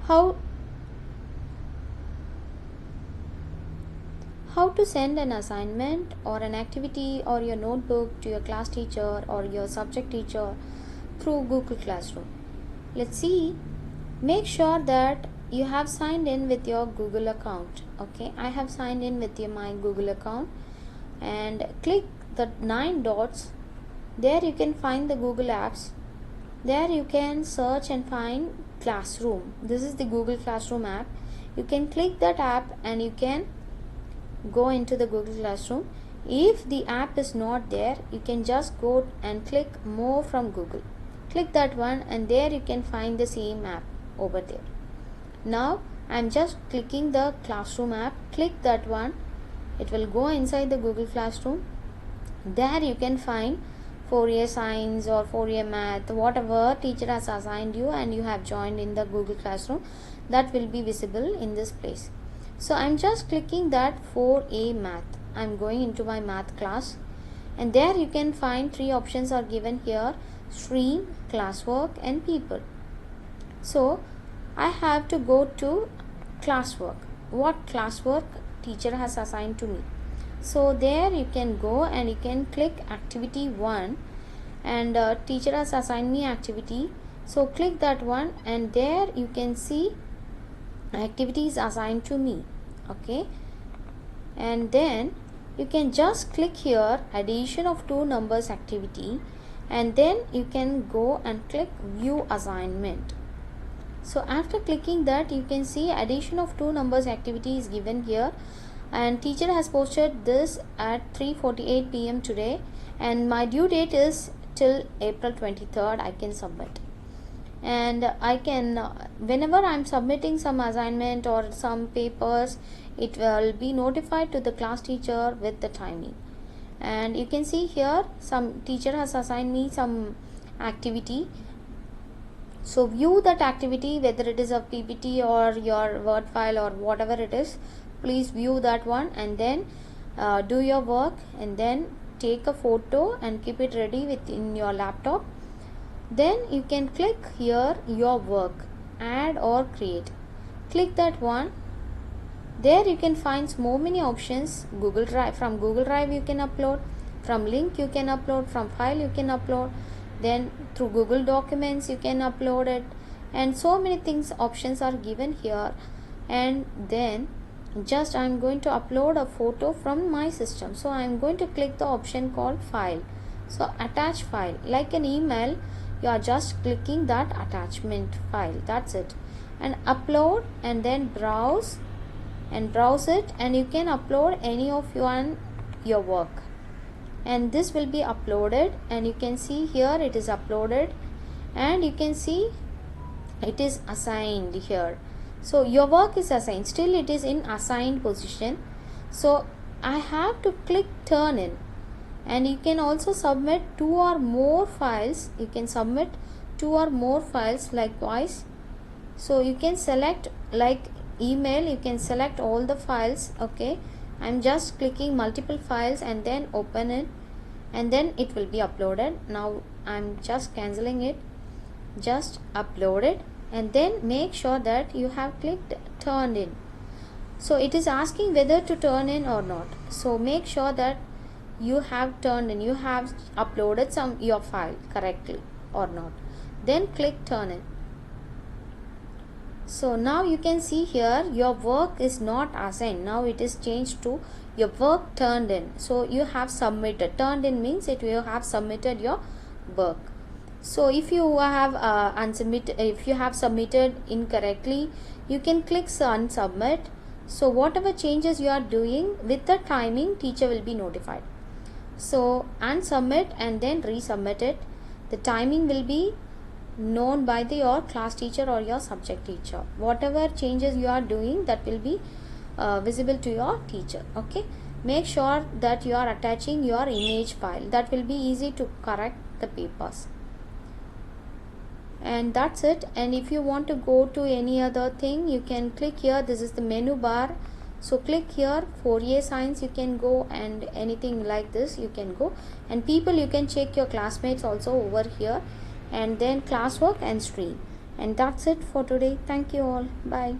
how how to send an assignment or an activity or your notebook to your class teacher or your subject teacher through Google Classroom. Let's see. Make sure that you have signed in with your Google account. Okay, I have signed in with my Google account, and click the 9 dots. There you can find the Google apps. There you can search and find Classroom. This is the Google Classroom app. You can click that app and you can go into the Google Classroom. If the app is not there, you can just go and click more from Google. Click that one and there you can find the same app over there. Now I'm just clicking the Classroom app. Click that one. It will go inside the Google Classroom. There you can find Fourier Science or Fourier Math, whatever teacher has assigned you and you have joined in the Google Classroom, that will be visible in this place. So I'm just clicking that 4A Math. I'm going into my math class, and there you can find 3 options are given here: stream, classwork and people. So I have to go to classwork. What classwork teacher has assigned to me? So there you can go and you can click activity 1, and teacher has assigned me activity. So click that one and there you can see activity is assigned to me. Okay, and then you can just click here addition of 2 numbers activity, and then you can go and click view assignment. So after clicking that, you can see addition of 2 numbers activity is given here, and teacher has posted this at 3:48 p.m. today, and my due date is till April 23rd. I can submit, and I can whenever I'm submitting some assignment or some papers, it will be notified to the class teacher with the timing. And you can see here some teacher has assigned me some activity. So view that activity, whether it is a PPT or your Word file or whatever it is, please view that one, and then do your work, and then take a photo and keep it ready within your laptop. Then you can click here your work, add or create. Click that one. There you can find so many options. Google Drive, from Google Drive you can upload, from link you can upload, from file you can upload, then through Google Documents you can upload it, and so many things options are given here. And then just I'm going to upload a photo from my system. So I'm going to click the option called file. So attach file, like an email, you are just clicking that attachment file, that's it, and upload, and then browse it, and you can upload any of your work, and this will be uploaded, and you can see here it is uploaded, and you can see it is assigned here. So your work is assigned, still it is in assigned position. So I have to click turn in, and you can also submit 2 or more files. You can submit 2 or more files likewise. So you can select, like email, you can select all the files. Okay, I'm just clicking multiple files and then open it, and then it will be uploaded. Now I'm just cancelling it, just upload it, and then make sure that you have clicked turned in. So it is asking whether to turn in or not. So make sure that you have turned in, you have uploaded your file correctly or not, then click turn in. So now you can see here your work is not assigned, now it is changed to your work turned in. So you have submitted. Turned in means you have submitted your work. So if you have if you have submitted incorrectly, you can click unsubmit. So whatever changes you are doing with the timing, teacher will be notified. So unsubmit and then resubmit it. The timing will be known by your class teacher or your subject teacher. Whatever changes you are doing, that will be visible to your teacher. Okay, make sure that you are attaching your image file. That will be easy to correct the papers. And that's it. And if you want to go to any other thing, you can click here. This is the menu bar. So click here, Fourier Science you can go, and anything like this you can go. And people, you can check your classmates also over here. And then classwork and stream. And that's it for today. Thank you all. Bye.